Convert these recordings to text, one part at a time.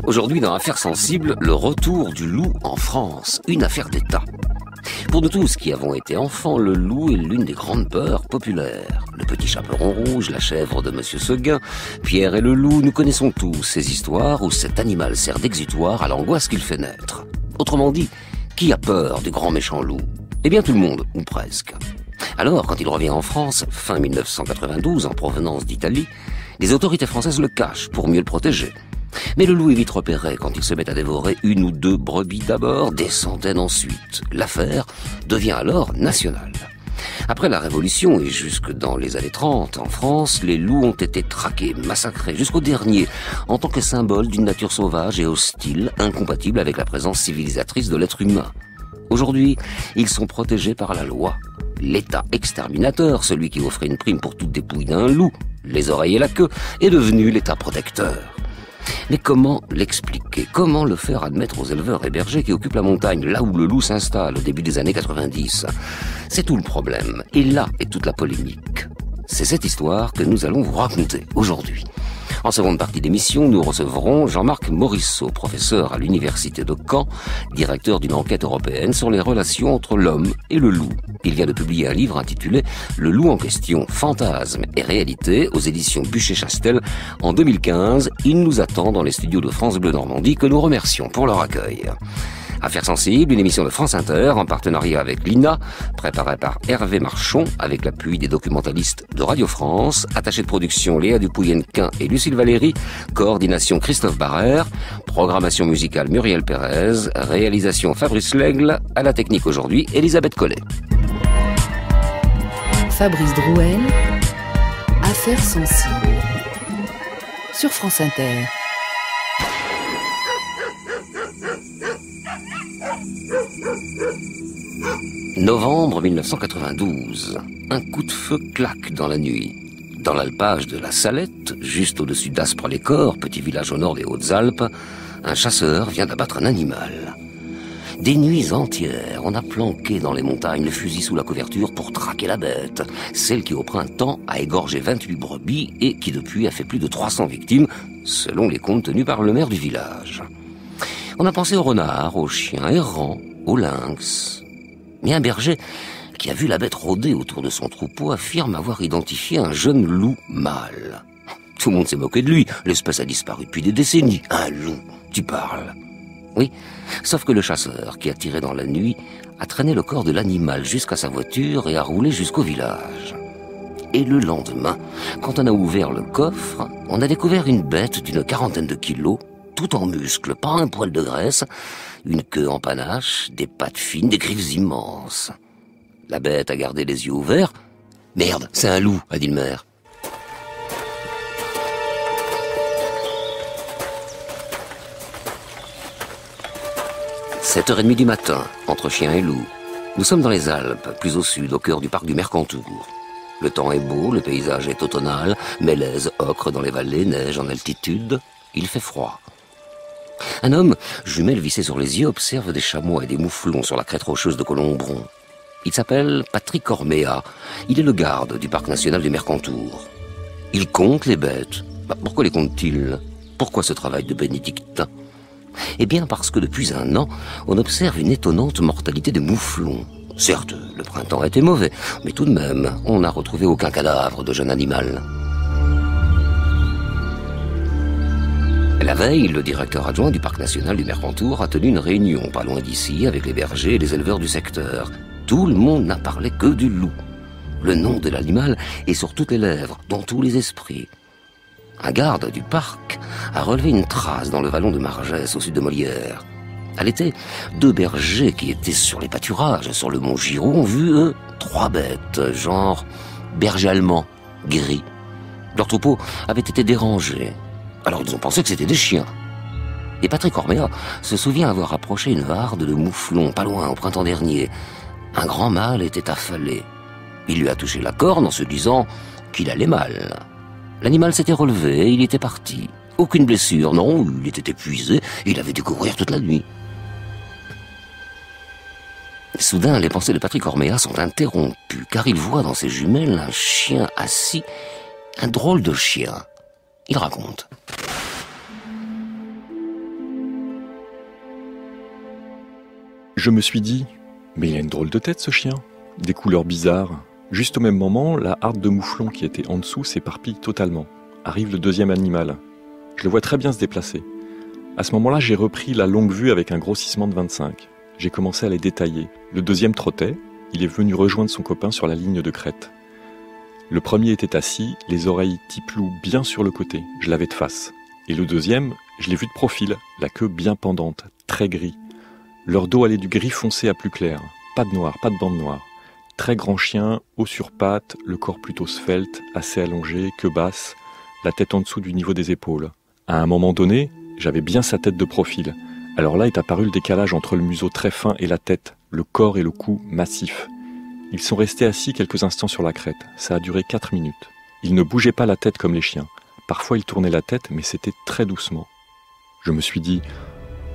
Aujourd'hui, dans Affaires sensibles, le retour du loup en France, une affaire d'État. Pour nous tous qui avons été enfants, le loup est l'une des grandes peurs populaires. Le petit chaperon rouge, la chèvre de Monsieur Seguin, Pierre et le loup, nous connaissons tous ces histoires où cet animal sert d'exutoire à l'angoisse qu'il fait naître. Autrement dit, qui a peur du grand méchant loup? Eh bien tout le monde, ou presque. Alors, quand il revient en France, fin 1992, en provenance d'Italie, les autorités françaises le cachent pour mieux le protéger. Mais le loup est vite repéré quand il se met à dévorer une ou deux brebis d'abord, des centaines ensuite. L'affaire devient alors nationale. Après la Révolution et jusque dans les années 30, en France, les loups ont été traqués, massacrés, jusqu'au dernier, en tant que symbole d'une nature sauvage et hostile, incompatible avec la présence civilisatrice de l'être humain. Aujourd'hui, ils sont protégés par la loi. L'État exterminateur, celui qui offrait une prime pour toute dépouille d'un loup, les oreilles et la queue, est devenu l'État protecteur. Mais comment l'expliquer? Comment le faire admettre aux éleveurs et bergers qui occupent la montagne, là où le loup s'installe au début des années 90? C'est tout le problème. Et là est toute la polémique. C'est cette histoire que nous allons vous raconter aujourd'hui. En seconde partie d'émission, nous recevrons Jean-Marc Morisseau, professeur à l'université de Caen, directeur d'une enquête européenne sur les relations entre l'homme et le loup. Il vient de publier un livre intitulé « Le loup en question, fantasme et réalité » aux éditions Buchet-Chastel en 2015. Il nous attend dans les studios de France Bleu Normandie que nous remercions pour leur accueil. Affaires sensibles, une émission de France Inter en partenariat avec l'INA, préparée par Hervé Marchon avec l'appui des documentalistes de Radio France, attaché de production Léa Dupouyennequin et Lucille Valéry, coordination Christophe Barrère, programmation musicale Muriel Pérez, réalisation Fabrice Lègle, à la technique aujourd'hui Elisabeth Collet. Fabrice Drouel, Affaires sensibles, sur France Inter. Novembre 1992. Un coup de feu claque dans la nuit. Dans l'alpage de la Salette, juste au-dessus d'Aspres-les-Corps, petit village au nord des Hautes-Alpes, un chasseur vient d'abattre un animal. Des nuits entières, on a planqué dans les montagnes le fusil sous la couverture pour traquer la bête, celle qui au printemps a égorgé 28 brebis et qui depuis a fait plus de 300 victimes, selon les comptes tenus par le maire du village. On a pensé aux renards, aux chiens errants, aux lynx. Mais un berger qui a vu la bête rôder autour de son troupeau affirme avoir identifié un jeune loup mâle. Tout le monde s'est moqué de lui, l'espèce a disparu depuis des décennies. Un loup, tu parles? Oui, sauf que le chasseur qui a tiré dans la nuit a traîné le corps de l'animal jusqu'à sa voiture et a roulé jusqu'au village. Et le lendemain, quand on a ouvert le coffre, on a découvert une bête d'une 40aine de kilos, tout en muscles, pas un poil de graisse, une queue en panache, des pattes fines, des griffes immenses. La bête a gardé les yeux ouverts. « Merde, c'est un loup », a dit le maire. « 7h30 du matin, entre chien et loup. Nous sommes dans les Alpes, plus au sud, au cœur du parc du Mercantour. Le temps est beau, le paysage est automnal, mélèze, ocre dans les vallées, neige en altitude. Il fait froid. Un homme, jumelles vissées sur les yeux, observe des chamois et des mouflons sur la crête rocheuse de Colombron. Il s'appelle Patrick Orméa. Il est le garde du parc national du Mercantour. Il compte les bêtes. Pourquoi les compte-t-il? Pourquoi ce travail de bénédictin? Eh bien parce que depuis un an, on observe une étonnante mortalité des mouflons. Certes, le printemps a été mauvais, mais tout de même, on n'a retrouvé aucun cadavre de jeune animal. La veille, le directeur adjoint du parc national du Mercantour a tenu une réunion pas loin d'ici avec les bergers et les éleveurs du secteur. Tout le monde n'a parlé que du loup. Le nom de l'animal est sur toutes les lèvres, dans tous les esprits. Un garde du parc a relevé une trace dans le vallon de Margès, au sud de Molière. À l'été, 2 bergers qui étaient sur les pâturages, sur le mont Giraud, ont vu, eux, 3 bêtes, genre berger allemand, gris. Leur troupeau avait été dérangé. Alors ils ont pensé que c'était des chiens. Et Patrick Orméa se souvient avoir approché une varde de mouflons, pas loin, au printemps dernier. Un grand mâle était affalé. Il lui a touché la corne en se disant qu'il allait mal. L'animal s'était relevé et il était parti. Aucune blessure, non, il était épuisé, il avait dû courir toute la nuit. Soudain, les pensées de Patrick Orméa sont interrompues, car il voit dans ses jumelles un chien assis, un drôle de chien. Il raconte. Je me suis dit, mais il a une drôle de tête ce chien. Des couleurs bizarres. Juste au même moment, la harde de mouflon qui était en dessous s'éparpille totalement. Arrive le deuxième animal. Je le vois très bien se déplacer. À ce moment-là, j'ai repris la longue vue avec un grossissement de 25. J'ai commencé à les détailler. Le deuxième trottait. Il est venu rejoindre son copain sur la ligne de crête. Le premier était assis, les oreilles tiplou bien sur le côté. Je l'avais de face. Et le deuxième, je l'ai vu de profil, la queue bien pendante, très gris. Leur dos allait du gris foncé à plus clair. Pas de noir, pas de bande noire. Très grand chien, haut sur pattes, le corps plutôt svelte, assez allongé, queue basse, la tête en dessous du niveau des épaules. À un moment donné, j'avais bien sa tête de profil. Alors là est apparu le décalage entre le museau très fin et la tête, le corps et le cou massifs. Ils sont restés assis quelques instants sur la crête. Ça a duré 4 minutes. Ils ne bougeaient pas la tête comme les chiens. Parfois ils tournaient la tête, mais c'était très doucement. Je me suis dit,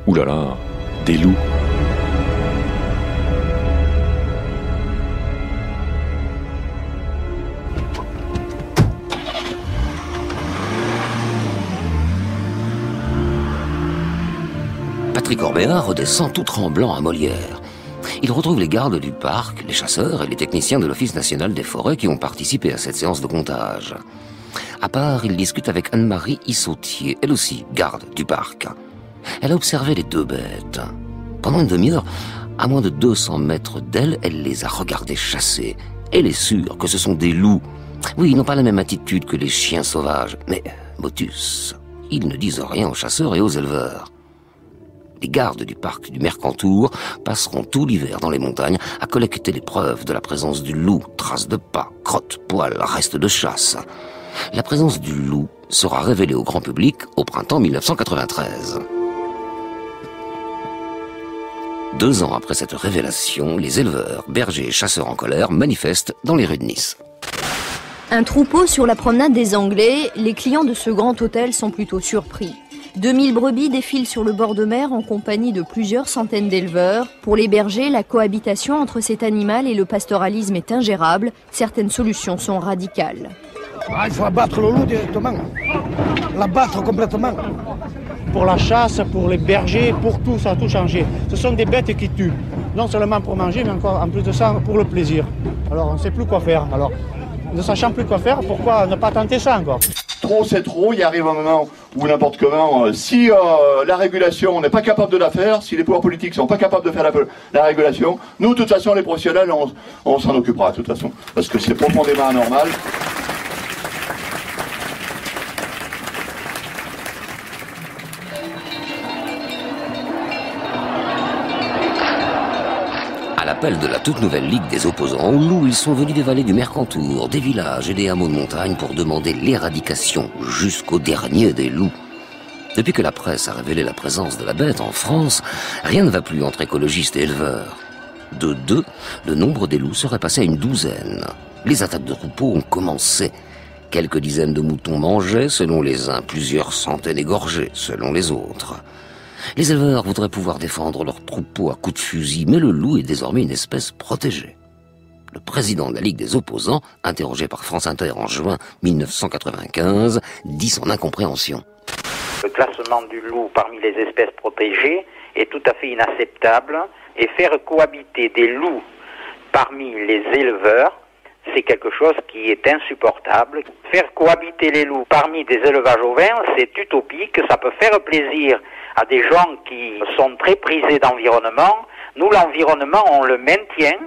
oulala, des loups. Patrick Orbéa redescend tout tremblant à Molière. Il retrouve les gardes du parc, les chasseurs et les techniciens de l'Office national des forêts qui ont participé à cette séance de comptage. À part, il discute avec Anne-Marie Issautier, elle aussi garde du parc. Elle a observé les deux bêtes. Pendant une demi-heure, à moins de 200 mètres d'elle, elle les a regardés chasser. Elle est sûre que ce sont des loups. Oui, ils n'ont pas la même attitude que les chiens sauvages. Mais, motus, ils ne disent rien aux chasseurs et aux éleveurs. Les gardes du parc du Mercantour passeront tout l'hiver dans les montagnes à collecter les preuves de la présence du loup, traces de pas, crottes, poils, restes de chasse. La présence du loup sera révélée au grand public au printemps 1993. 2 ans après cette révélation, les éleveurs, bergers et chasseurs en colère manifestent dans les rues de Nice. Un troupeau sur la promenade des Anglais, les clients de ce grand hôtel sont plutôt surpris. 2000 brebis défilent sur le bord de mer en compagnie de plusieurs centaines d'éleveurs. Pour les bergers, la cohabitation entre cet animal et le pastoralisme est ingérable. Certaines solutions sont radicales. Il faut abattre le loup directement, l'abattre complètement. Pour la chasse, pour les bergers, pour tout, ça a tout changé. Ce sont des bêtes qui tuent, non seulement pour manger, mais encore en plus de ça, pour le plaisir. Alors on ne sait plus quoi faire. Alors, ne sachant plus quoi faire, pourquoi ne pas tenter ça encore ? Trop, c'est trop. Il arrive un moment où n'importe comment, si la régulation, on n'est pas capable de la faire, si les pouvoirs politiques ne sont pas capables de faire la régulation, nous, de toute façon, les professionnels, on s'en occupera, de toute façon, parce que c'est profondément anormal. À l'appel de la toute nouvelle Ligue des opposants aux loups, ils sont venus des vallées du Mercantour, des villages et des hameaux de montagne pour demander l'éradication jusqu'au dernier des loups. Depuis que la presse a révélé la présence de la bête en France, rien ne va plus entre écologistes et éleveurs. De 2, le nombre des loups serait passé à une 12aine. Les attaques de troupeaux ont commencé. Quelques dizaines de moutons mangeaient, selon les uns, plusieurs centaines égorgés, selon les autres. Les éleveurs voudraient pouvoir défendre leurs troupeaux à coups de fusil, mais le loup est désormais une espèce protégée. Le président de la Ligue des opposants, interrogé par France Inter en juin 1995, dit son incompréhension. Le classement du loup parmi les espèces protégées est tout à fait inacceptable et faire cohabiter des loups parmi les éleveurs, c'est quelque chose qui est insupportable. Faire cohabiter les loups parmi des élevages ovins, c'est utopique, ça peut faire plaisir à des gens qui sont très prisés d'environnement. Nous, l'environnement, on le maintient,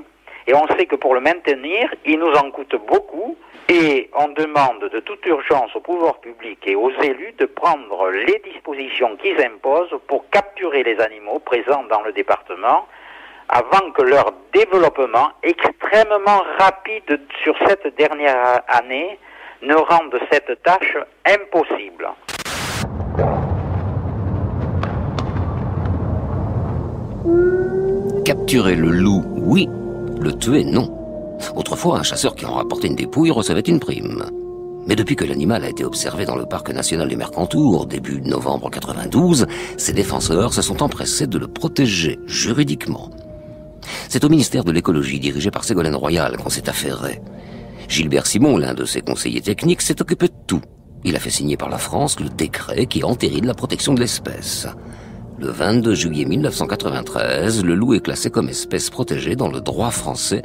et on sait que pour le maintenir, il nous en coûte beaucoup, et on demande de toute urgence aux pouvoirs publics et aux élus de prendre les dispositions qu'ils imposent pour capturer les animaux présents dans le département, avant que leur développement extrêmement rapide sur cette dernière année ne rende cette tâche impossible. Capturer le loup, oui. Le tuer, non. Autrefois, un chasseur qui en rapportait une dépouille recevait une prime. Mais depuis que l'animal a été observé dans le parc national du Mercantour, début novembre 92, ses défenseurs se sont empressés de le protéger juridiquement. C'est au ministère de l'écologie, dirigé par Ségolène Royal, qu'on s'est affairé. Gilbert Simon, l'un de ses conseillers techniques, s'est occupé de tout. Il a fait signer par la France le décret qui entérine la protection de l'espèce. Le 22 juillet 1993, le loup est classé comme espèce protégée dans le droit français,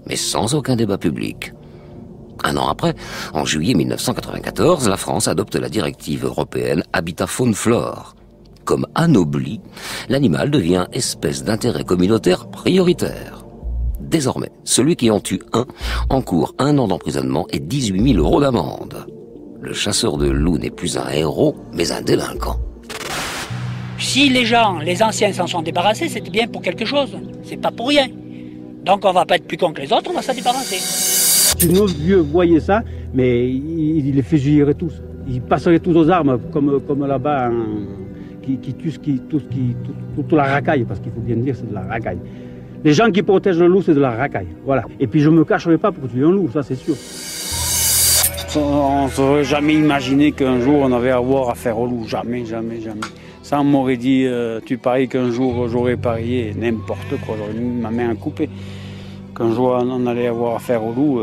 mais sans aucun débat public. Un an après, en juillet 1994, la France adopte la directive européenne Habitat Faune-Flore. Comme anobli, l'animal devient espèce d'intérêt communautaire prioritaire. Désormais, celui qui en tue un encourt 1 an d'emprisonnement et 18 000 € d'amende. Le chasseur de loups n'est plus un héros, mais un délinquant. Si les anciens s'en sont débarrassés, c'était bien pour quelque chose. C'est pas pour rien. Donc on va pas être plus con que les autres, on va s'en débarrasser. Si nos vieux voyaient ça, mais ils les fusilleraient tous. Ils passeraient tous aux armes, comme là-bas, hein, qui tuent toute la racaille, parce qu'il faut bien dire, c'est de la racaille. Les gens qui protègent le loup, c'est de la racaille. Voilà. Et puis je me cacherai pas pour tuer un loup, ça c'est sûr. On ne s'aurait jamais imaginé qu'un jour on avait à avoir affaire au loup. Jamais, jamais, jamais. Ça, on m'aurait dit, tu paries qu'un jour j'aurais parié n'importe quoi, j'aurais mis ma main à couper. Qu'un jour on allait avoir affaire au loup,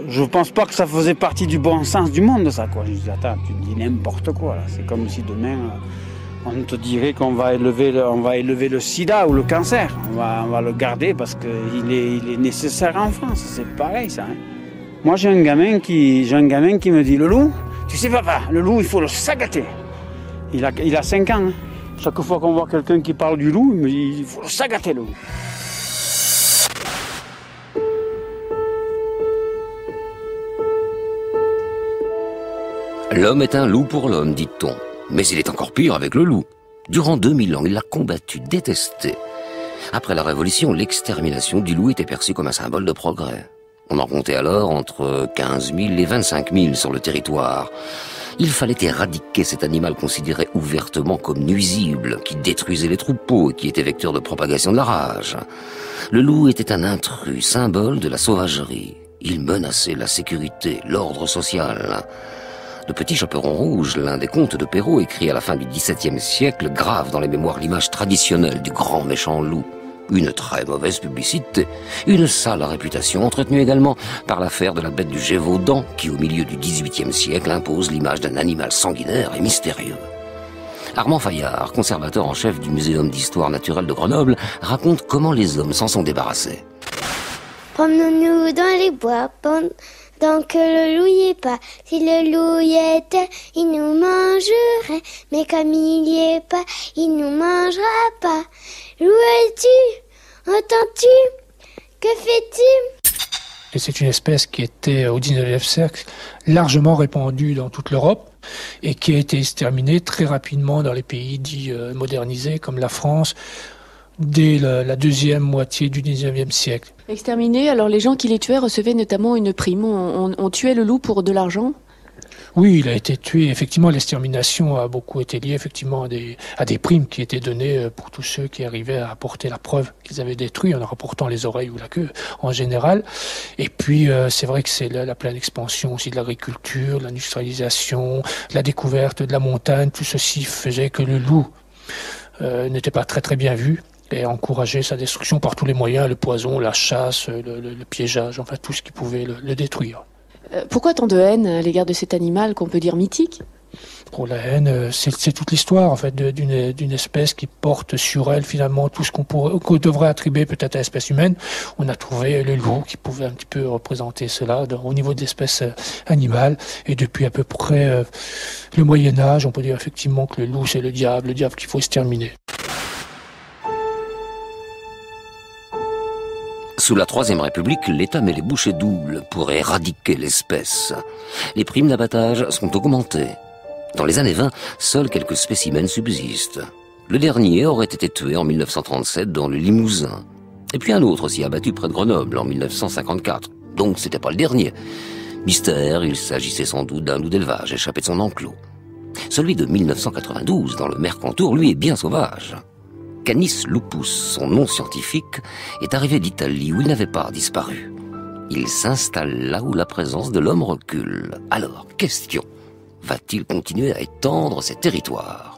je pense pas que ça faisait partie du bon sens du monde, ça, quoi. Je dis, attends, tu dis n'importe quoi, là. C'est comme si demain, on te dirait qu'on va élever le sida ou le cancer. On va le garder parce qu'il est nécessaire en France. C'est pareil, ça. Hein. Moi, j'ai un gamin qui me dit, le loup, tu sais, papa, le loup, il faut le sagater. Il a 5 ans. Hein. Chaque fois qu'on voit quelqu'un qui parle du loup, il me dit, il faut le sagater, le loup. L'homme est un loup pour l'homme, dit-on. Mais il est encore pire avec le loup. Durant 2000 ans, il l'a combattu, détesté. Après la Révolution, l'extermination du loup était perçue comme un symbole de progrès. On en comptait alors entre 15 000 et 25 000 sur le territoire. Il fallait éradiquer cet animal considéré ouvertement comme nuisible, qui détruisait les troupeaux et qui était vecteur de propagation de la rage. Le loup était un intrus, symbole de la sauvagerie. Il menaçait la sécurité, l'ordre social. Le Petit Chaperon Rouge, l'un des contes de Perrault, écrit à la fin du XVIIe siècle, grave dans les mémoires l'image traditionnelle du grand méchant loup. Une très mauvaise publicité, une sale réputation, entretenue également par l'affaire de la bête du Gévaudan, qui au milieu du XVIIIe siècle impose l'image d'un animal sanguinaire et mystérieux. Armand Fayard, conservateur en chef du Muséum d'histoire naturelle de Grenoble, raconte comment les hommes s'en sont débarrassés. Promenons-nous dans les bois, pendant que le loup y est pas. Si le loup y était, il nous mangerait. Mais comme il y est pas, il nous mangera pas. Où es-tu? Entends-tu? Que fais-tu? Et c'est une espèce qui était au XIXe siècle largement répandue dans toute l'Europe et qui a été exterminée très rapidement dans les pays dits modernisés comme la France dès la deuxième moitié du XIXe siècle. Exterminés, alors les gens qui les tuaient recevaient notamment une prime. On tuait le loup pour de l'argent? Oui, il a été tué. Effectivement, l'extermination a beaucoup été liée effectivement à des primes qui étaient données pour tous ceux qui arrivaient à apporter la preuve qu'ils avaient détruit en rapportant les oreilles ou la queue en général. Et puis, c'est vrai que c'est la pleine expansion aussi de l'agriculture, de l'industrialisation, de la découverte de la montagne. Tout ceci faisait que le loup n'était pas très très bien vu et encourageait sa destruction par tous les moyens, le poison, la chasse, le piégeage, enfin tout ce qui pouvait le détruire. Pourquoi tant de haine à l'égard de cet animal qu'on peut dire mythique? Pour la haine, c'est toute l'histoire en fait d'une espèce qui porte sur elle finalement tout ce qu'on devrait attribuer peut-être à l'espèce humaine. On a trouvé le loup qui pouvait un petit peu représenter cela au niveau de l'espèce animale. Et depuis à peu près le Moyen-Âge, on peut dire effectivement que le loup c'est le diable qu'il faut exterminer. Sous la Troisième République, l'État met les bouchées doubles pour éradiquer l'espèce. Les primes d'abattage sont augmentées. Dans les années 20, seuls quelques spécimens subsistent. Le dernier aurait été tué en 1937 dans le Limousin. Et puis un autre s'y abattu près de Grenoble en 1954. Donc c'était pas le dernier. Mystère, il s'agissait sans doute d'un loup d'élevage échappé de son enclos. Celui de 1992 dans le Mercantour, lui, est bien sauvage. Canis lupus, son nom scientifique, est arrivé d'Italie où il n'avait pas disparu. Il s'installe là où la présence de l'homme recule. Alors, question, va-t-il continuer à étendre ses territoires ?